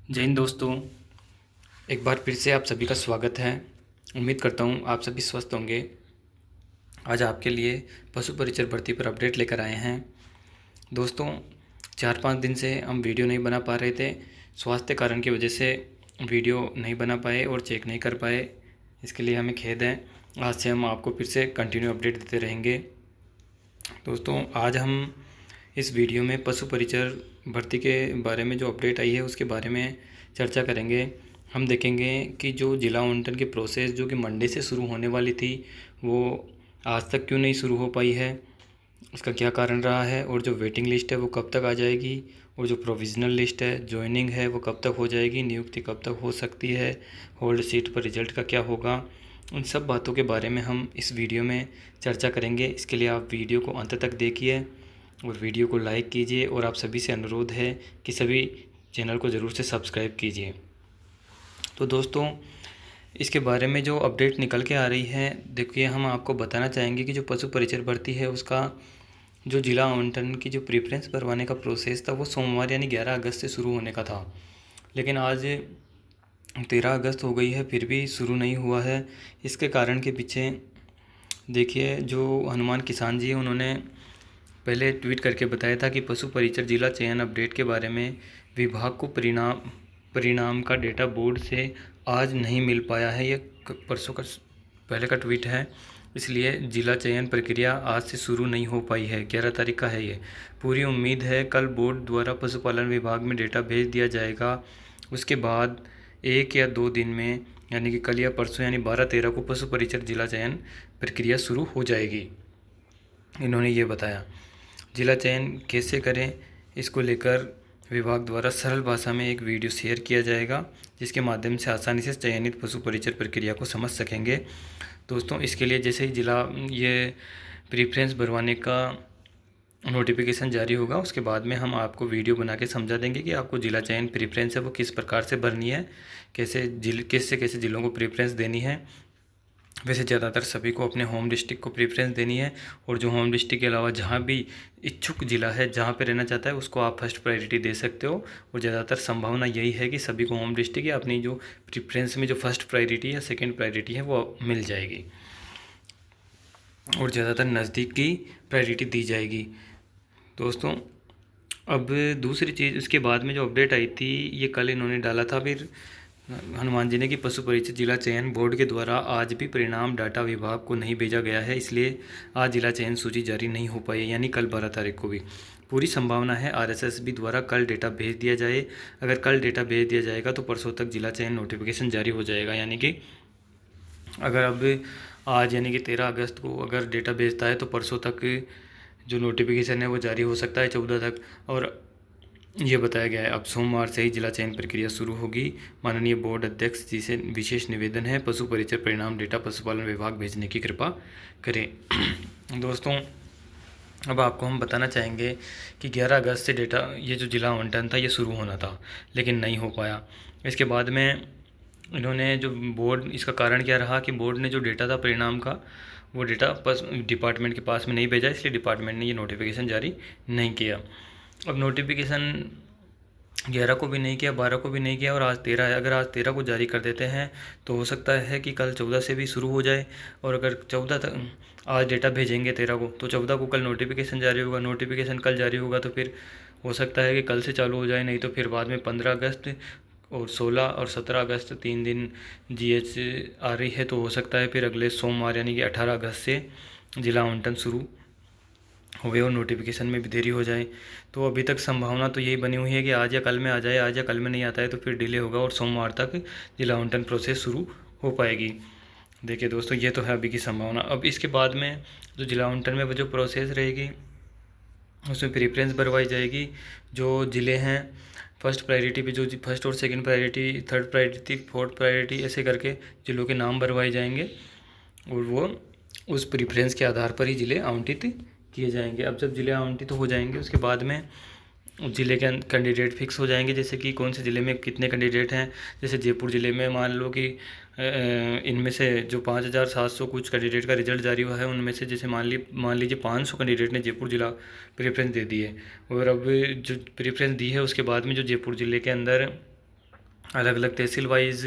जय हिंद दोस्तों। एक बार फिर से आप सभी का स्वागत है। उम्मीद करता हूँ आप सभी स्वस्थ होंगे। आज आपके लिए पशु परिचर भर्ती पर अपडेट लेकर आए हैं। दोस्तों, 4-5 दिन से हम वीडियो नहीं बना पा रहे थे। स्वास्थ्य कारण की वजह से वीडियो नहीं बना पाए और चेक नहीं कर पाए। इसके लिए हमें खेद है। आज से हम आपको फिर से कंटिन्यू अपडेट देते रहेंगे। दोस्तों, आज हम इस वीडियो में पशु परिचर भर्ती के बारे में जो अपडेट आई है उसके बारे में चर्चा करेंगे। हम देखेंगे कि जो जिला आवंटन की प्रोसेस जो कि मंडे से शुरू होने वाली थी वो आज तक क्यों नहीं शुरू हो पाई है, उसका क्या कारण रहा है, और जो वेटिंग लिस्ट है वो कब तक आ जाएगी, और जो प्रोविज़नल लिस्ट है जॉइनिंग है वो कब तक हो जाएगी, नियुक्ति कब तक हो सकती है, होल्ड सीट पर रिजल्ट का क्या होगा। उन सब बातों के बारे में हम इस वीडियो में चर्चा करेंगे। इसके लिए आप वीडियो को अंत तक देखिए और वीडियो को लाइक कीजिए, और आप सभी से अनुरोध है कि सभी चैनल को ज़रूर से सब्सक्राइब कीजिए। तो दोस्तों, इसके बारे में जो अपडेट निकल के आ रही है, देखिए हम आपको बताना चाहेंगे कि जो पशु परिचर भर्ती है उसका जो जिला आवंटन की जो प्रेफरेंस भरवाने का प्रोसेस था वो सोमवार यानी 11 अगस्त से शुरू होने का था। लेकिन आज 13 अगस्त हो गई है, फिर भी शुरू नहीं हुआ है। इसके कारण के पीछे देखिए, जो हनुमान किसान जी हैं उन्होंने पहले ट्वीट करके बताया था कि पशु परिचर जिला चयन अपडेट के बारे में विभाग को परिणाम का डेटा बोर्ड से आज नहीं मिल पाया है। ये परसों का पहले का ट्वीट है, इसलिए जिला चयन प्रक्रिया आज से शुरू नहीं हो पाई है। 11 तारीख का है ये। पूरी उम्मीद है कल बोर्ड द्वारा पशुपालन विभाग में डेटा भेज दिया जाएगा। उसके बाद 1 या 2 दिन में यानी कि कल या परसों यानी 12-13 को पशु परिचर जिला चयन प्रक्रिया शुरू हो जाएगी, इन्होंने ये बताया। जिला चयन कैसे करें, इसको लेकर विभाग द्वारा सरल भाषा में एक वीडियो शेयर किया जाएगा जिसके माध्यम से आसानी से चयनित पशु परिचर प्रक्रिया को समझ सकेंगे। दोस्तों, इसके लिए जैसे ही जिला ये प्रेफरेंस भरवाने का नोटिफिकेशन जारी होगा उसके बाद में हम आपको वीडियो बना के समझा देंगे कि आपको जिला चयन प्रेफरेंस है वो किस प्रकार से भरनी है, कैसे कैसे जिलों को प्रेफरेंस देनी है। वैसे ज़्यादातर सभी को अपने होम डिस्ट्रिक्ट को प्रेफरेंस देनी है, और जो होम डिस्ट्रिक्ट के अलावा जहाँ भी इच्छुक ज़िला है जहाँ पे रहना चाहता है उसको आप फर्स्ट प्रायोरिटी दे सकते हो। और ज़्यादातर संभावना यही है कि सभी को होम डिस्ट्रिक्ट या अपनी जो प्रेफरेंस में जो फर्स्ट प्रायोरिटी या सेकंड प्रायोरिटी है वो मिल जाएगी, और ज़्यादातर नज़दीक की प्रायोरिटी दी जाएगी। दोस्तों, अब दूसरी चीज़ उसके बाद में जो अपडेट आई थी ये कल इन्होंने डाला था फिर हनुमान जी ने कि पशु परिचय जिला चयन बोर्ड के द्वारा आज भी परिणाम डाटा विभाग को नहीं भेजा गया है, इसलिए आज जिला चयन सूची जारी नहीं हो पाई है, यानी कल 12 तारीख को भी। पूरी संभावना है आरएसएसबी द्वारा कल डेटा भेज दिया जाए। अगर कल डेटा भेज दिया जाएगा तो परसों तक जिला चयन नोटिफिकेशन जारी हो जाएगा, यानी कि अगर अब आज यानी कि 13 अगस्त को अगर डेटा भेजता है तो परसों तक जो नोटिफिकेशन है वो जारी हो सकता है 14 तक। और ये बताया गया है अब सोमवार से ही जिला चयन प्रक्रिया शुरू होगी। माननीय बोर्ड अध्यक्ष जी से विशेष निवेदन है, पशु परिचय परिणाम डेटा पशुपालन विभाग भेजने की कृपा करें। दोस्तों, अब आपको हम बताना चाहेंगे कि 11 अगस्त से डेटा ये जो जिला आवंटन था ये शुरू होना था लेकिन नहीं हो पाया। इसके बाद में इन्होंने जो बोर्ड, इसका कारण क्या रहा कि बोर्ड ने जो डेटा था परिणाम का वो डेटा डिपार्टमेंट के पास में नहीं भेजा, इसलिए डिपार्टमेंट ने ये नोटिफिकेशन जारी नहीं किया। अब नोटिफिकेशन 11 को भी नहीं किया, 12 को भी नहीं किया, और आज 13 है। अगर आज 13 को जारी कर देते हैं तो हो सकता है कि कल 14 से भी शुरू हो जाए, और अगर 14 तक आज डेटा भेजेंगे 13 को तो 14 को कल नोटिफिकेशन जारी होगा, नोटिफिकेशन कल जारी होगा तो फिर हो सकता है कि कल से चालू हो जाए, नहीं तो फिर बाद में 15 अगस्त और 16 और 17 अगस्त 3 दिन जीएच आ रही है, तो हो सकता है फिर अगले सोमवार यानी कि 18 अगस्त से जिला आवंटन शुरू हुए और नोटिफिकेशन में भी देरी हो जाए। तो अभी तक संभावना तो यही बनी हुई है कि आज या कल में आ जाए, आज या कल में नहीं आता है तो फिर डिले होगा और सोमवार तक जिला आवंटन प्रोसेस शुरू हो पाएगी। देखिए दोस्तों, ये तो है अभी की संभावना। अब इसके बाद में जो जिला आवंटन में वो जो प्रोसेस रहेगी उसमें प्रेफरेंस भरवाई जाएगी। जो ज़िले हैं फर्स्ट प्रायोरिटी पे, जो फर्स्ट और second priority, third priority, fourth priority, ऐसे करके ज़िलों के नाम भरवाए जाएंगे और वो उस प्रेफरेंस के आधार पर ही ज़िले आवंटित किए जाएंगे। अब जब ज़िले आवंटित हो जाएंगे उसके बाद में ज़िले के कैंडिडेट फिक्स हो जाएंगे, जैसे कि कौन से ज़िले में कितने कैंडिडेट हैं। जैसे जयपुर ज़िले में मान लो कि इनमें से जो 5,700 कुछ कैंडिडेट का रिजल्ट जारी हुआ है उनमें से जैसे मान लीजिए 500 कैंडिडेट ने जयपुर ज़िला प्रेफरेंस दे दी है, और अब जो प्रेफरेंस दी है उसके बाद में जो जयपुर ज़िले के अंदर अलग अलग तहसील वाइज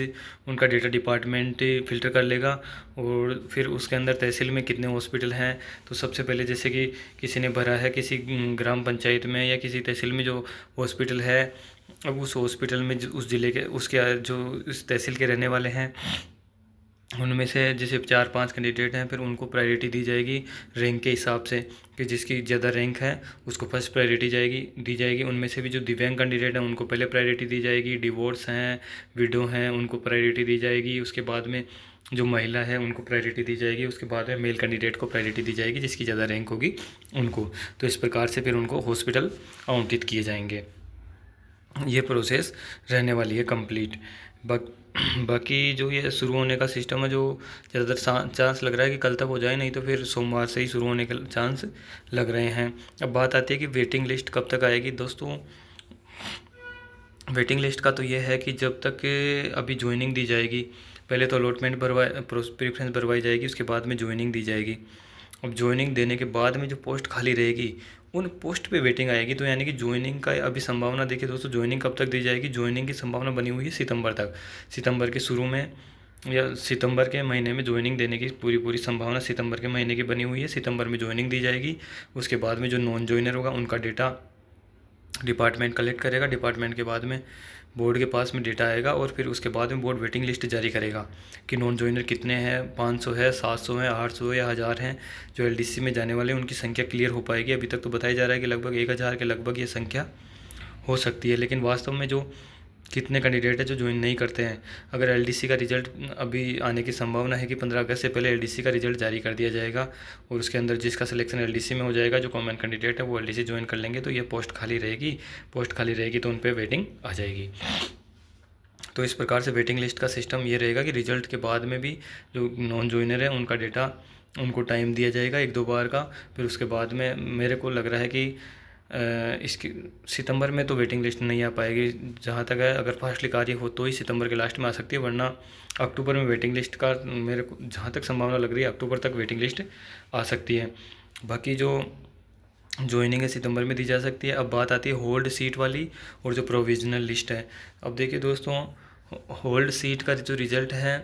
उनका डेटा डिपार्टमेंट फ़िल्टर कर लेगा। और फिर उसके अंदर तहसील में कितने हॉस्पिटल हैं, तो सबसे पहले जैसे कि किसी ने भरा है किसी ग्राम पंचायत में या किसी तहसील में जो हॉस्पिटल है, अब उस हॉस्पिटल में उस ज़िले के उसके जो उस तहसील के रहने वाले हैं, उनमें से जैसे 4-5 कैंडिडेट हैं, फिर उनको प्रायोरिटी दी जाएगी रैंक के हिसाब से, कि जिसकी ज़्यादा रैंक है उसको फर्स्ट प्रायोरिटी दी जाएगी। उनमें से भी जो दिव्यांग कैंडिडेट हैं उनको पहले प्रायोरिटी दी जाएगी। डिवोर्स हैं, विडो हैं, उनको प्रायोरिटी दी जाएगी। उसके बाद में जो महिला है उनको प्रायोरिटी दी जाएगी। उसके बाद में मेल कैंडिडेट को प्रायोरिटी दी जाएगी, जिसकी ज़्यादा रैंक होगी उनको। तो इस प्रकार से फिर उनको हॉस्पिटल आवंटित किए जाएंगे। ये प्रोसेस रहने वाली है कंप्लीट। बाकी जो ये शुरू होने का सिस्टम है, जो ज़्यादातर चांस लग रहा है कि कल तक हो जाए, नहीं तो फिर सोमवार से ही शुरू होने के चांस लग रहे हैं। अब बात आती है कि वेटिंग लिस्ट कब तक आएगी। दोस्तों, वेटिंग लिस्ट का तो ये है कि जब तक अभी ज्वाइनिंग दी जाएगी, पहले तो अलॉटमेंट प्रेफरेंस भरवाई जाएगी, उसके बाद में ज्वाइनिंग दी जाएगी। अब ज्वाइनिंग देने के बाद में जो पोस्ट खाली रहेगी उन पोस्ट पे वेटिंग आएगी। तो यानी कि ज्वाइनिंग का अभी संभावना देखिए दोस्तों, ज्वाइनिंग कब तक दी जाएगी। ज्वाइनिंग की संभावना बनी हुई है सितंबर तक। सितंबर के शुरू में या सितंबर के महीने में ज्वाइनिंग देने की पूरी संभावना सितंबर के महीने की बनी हुई है। सितंबर में ज्वाइनिंग दी जाएगी। उसके बाद में जो नॉन ज्वाइनर होगा उनका डेटा डिपार्टमेंट कलेक्ट करेगा। डिपार्टमेंट के बाद में बोर्ड के पास में डेटा आएगा, और फिर उसके बाद में बोर्ड वेटिंग लिस्ट जारी करेगा कि नॉन ज्वाइनर कितने हैं, 500 है, 700 है, 800 है या 1000 हैं। जो एलडीसी में जाने वाले हैं उनकी संख्या क्लियर हो पाएगी। अभी तक तो बताया जा रहा है कि लगभग 1000 के लगभग ये संख्या हो सकती है, लेकिन वास्तव में जो कितने कैंडिडेट है जो ज्वाइन नहीं करते हैं। अगर एलडीसी का रिजल्ट अभी आने की संभावना है कि 15 अगस्त से पहले एलडीसी का रिजल्ट जारी कर दिया जाएगा, और उसके अंदर जिसका सिलेक्शन एलडीसी में हो जाएगा, जो कॉमन कैंडिडेट है वो एलडीसी ज्वाइन कर लेंगे, तो ये पोस्ट खाली रहेगी। पोस्ट खाली रहेगी तो उन पर वेटिंग आ जाएगी। तो इस प्रकार से वेटिंग लिस्ट का सिस्टम ये रहेगा कि रिजल्ट के बाद में भी जो नॉन ज्वाइनर है उनका डेटा उनको टाइम दिया जाएगा 1-2 बार का। फिर उसके बाद में मेरे को लग रहा है कि इसकी सितंबर में तो वेटिंग लिस्ट नहीं आ पाएगी जहाँ तक है। अगर फास्टली कार्य हो तो ही सितंबर के लास्ट में आ सकती है, वरना अक्टूबर में वेटिंग लिस्ट का मेरे को जहाँ तक संभावना लग रही है अक्टूबर तक वेटिंग लिस्ट आ सकती है। बाकी जो ज्वाइनिंग है सितंबर में दी जा सकती है। अब बात आती है होल्ड सीट वाली और जो प्रोविजनल लिस्ट है। अब देखिए दोस्तों, होल्ड सीट का जो रिज़ल्ट है,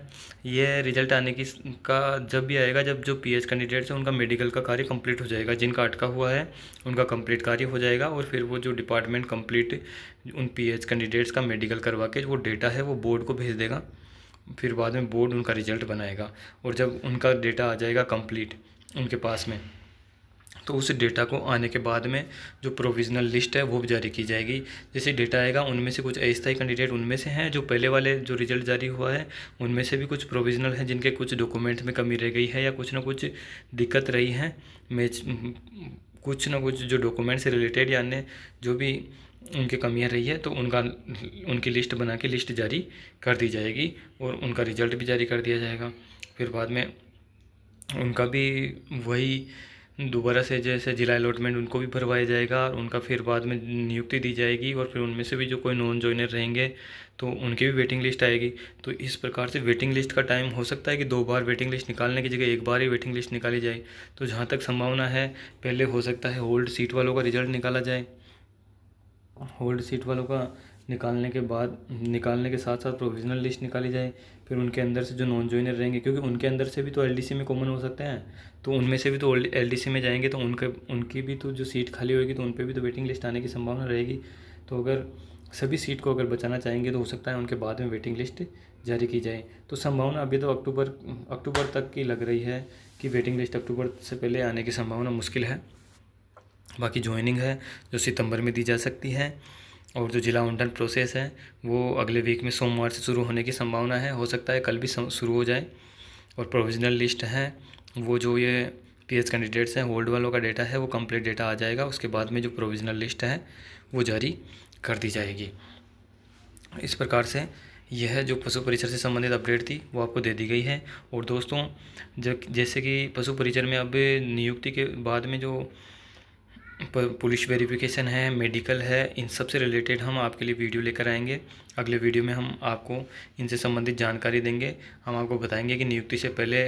ये रिज़ल्ट आने की का जब भी आएगा जब जो पीएच कैंडिडेट्स हैं उनका मेडिकल का कार्य कंप्लीट हो जाएगा। जिनका अटका हुआ है उनका कंप्लीट कार्य हो जाएगा, और फिर वो जो डिपार्टमेंट कंप्लीट उन पीएच कैंडिडेट्स का मेडिकल करवा के वो डेटा है वो बोर्ड को भेज देगा। फिर बाद में बोर्ड उनका रिज़ल्ट बनाएगा, और जब उनका डेटा आ जाएगा कंप्लीट उनके पास में, तो उस डेटा को आने के बाद में जो प्रोविज़नल लिस्ट है वो भी जारी की जाएगी। जैसे डेटा आएगा उनमें से कुछ अस्थायी कैंडिडेट उनमें से हैं, जो पहले वाले जो रिजल्ट जारी हुआ है उनमें से भी कुछ प्रोविज़नल हैं जिनके कुछ डॉक्यूमेंट्स में कमी रह गई है या कुछ ना कुछ दिक्कत रही है। मैच कुछ ना कुछ जो डॉक्यूमेंट से रिलेटेड या अन्य जो भी उनकी कमियां रही है, तो उनकी लिस्ट बना के लिस्ट जारी कर दी जाएगी, और उनका रिजल्ट भी जारी कर दिया जाएगा। फिर बाद में उनका भी वही दोबारा से जैसे जिला अलॉटमेंट उनको भी भरवाया जाएगा, और उनका फिर बाद में नियुक्ति दी जाएगी, और फिर उनमें से भी जो कोई नॉन ज्वाइनर रहेंगे तो उनकी भी वेटिंग लिस्ट आएगी। तो इस प्रकार से वेटिंग लिस्ट का टाइम हो सकता है कि 2 बार वेटिंग लिस्ट निकालने की जगह 1 बार ही वेटिंग लिस्ट निकाली जाए। तो जहाँ तक संभावना है पहले हो सकता है होल्ड सीट वालों का रिजल्ट निकाला जाए। होल्ड सीट वालों का निकालने के साथ साथ प्रोविजनल लिस्ट निकाली जाए। फिर उनके अंदर से जो नॉन ज्वाइनर रहेंगे, क्योंकि उनके अंदर से भी तो एलडीसी में कॉमन हो सकते हैं, तो उनमें से भी तो एलडीसी में जाएंगे, तो उनकी भी तो जो सीट खाली होगी तो उन पर भी तो वेटिंग लिस्ट आने की संभावना रहेगी। तो अगर सभी सीट को अगर बचाना चाहेंगे तो हो सकता है उनके बाद में वेटिंग लिस्ट जारी की जाए। तो संभावना अभी तो अक्टूबर तक की लग रही है कि वेटिंग लिस्ट अक्टूबर से पहले आने की संभावना मुश्किल है। बाकी ज्वाइनिंग है जो सितंबर में दी जा सकती है, और जो जिला आवंटन प्रोसेस है वो अगले वीक में सोमवार से शुरू होने की संभावना है। हो सकता है कल भी शुरू हो जाए। और प्रोविजनल लिस्ट है वो जो ये पीएच कैंडिडेट्स हैं, होल्ड वालों का डेटा है वो कंप्लीट डेटा आ जाएगा। उसके बाद में जो प्रोविजनल लिस्ट है वो जारी कर दी जाएगी। इस प्रकार से यह जो पशु परिचर से संबंधित अपडेट थी वो आपको दे दी गई है। और दोस्तों, जैसे कि पशु परिचर में अब नियुक्ति के बाद में जो पुलिस वेरिफिकेशन है, मेडिकल है, इन सब से रिलेटेड हम आपके लिए वीडियो लेकर आएंगे। अगले वीडियो में हम आपको इनसे संबंधित जानकारी देंगे। हम आपको बताएंगे कि नियुक्ति से पहले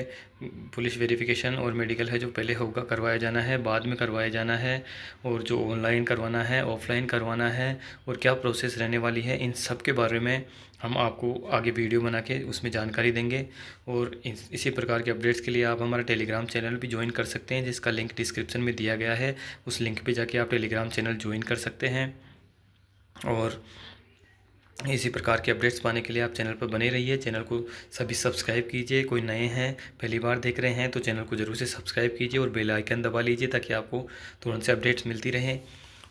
पुलिस वेरिफिकेशन और मेडिकल है जो पहले होगा करवाया जाना है, बाद में करवाया जाना है, और जो ऑनलाइन करवाना है, ऑफलाइन करवाना है, और क्या प्रोसेस रहने वाली है, इन सब के बारे में हम आपको आगे वीडियो बना के उसमें जानकारी देंगे। और इसी प्रकार के अपडेट्स के लिए आप हमारा टेलीग्राम चैनल भी ज्वाइन कर सकते हैं, जिसका लिंक डिस्क्रिप्शन में दिया गया है। उस लिंक पे जाके आप टेलीग्राम चैनल ज्वाइन कर सकते हैं। और इसी प्रकार के अपडेट्स पाने के लिए आप चैनल पर बने रहिए। चैनल को सभी सब्सक्राइब कीजिए। कोई नए हैं, पहली बार देख रहे हैं, तो चैनल को ज़रूर से सब्सक्राइब कीजिए और बेल आइकन दबा लीजिए, ताकि आपको तुरंत से अपडेट्स मिलती रहें।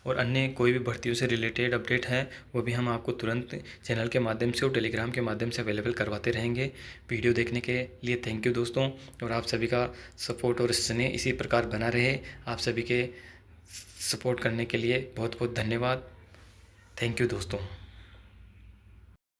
और अन्य कोई भी भर्तियों से रिलेटेड अपडेट है वो भी हम आपको तुरंत चैनल के माध्यम से और टेलीग्राम के माध्यम से अवेलेबल करवाते रहेंगे। वीडियो देखने के लिए थैंक यू दोस्तों। और आप सभी का सपोर्ट और स्नेह इसी प्रकार बना रहे। आप सभी के सपोर्ट करने के लिए बहुत बहुत धन्यवाद। थैंक यू दोस्तों।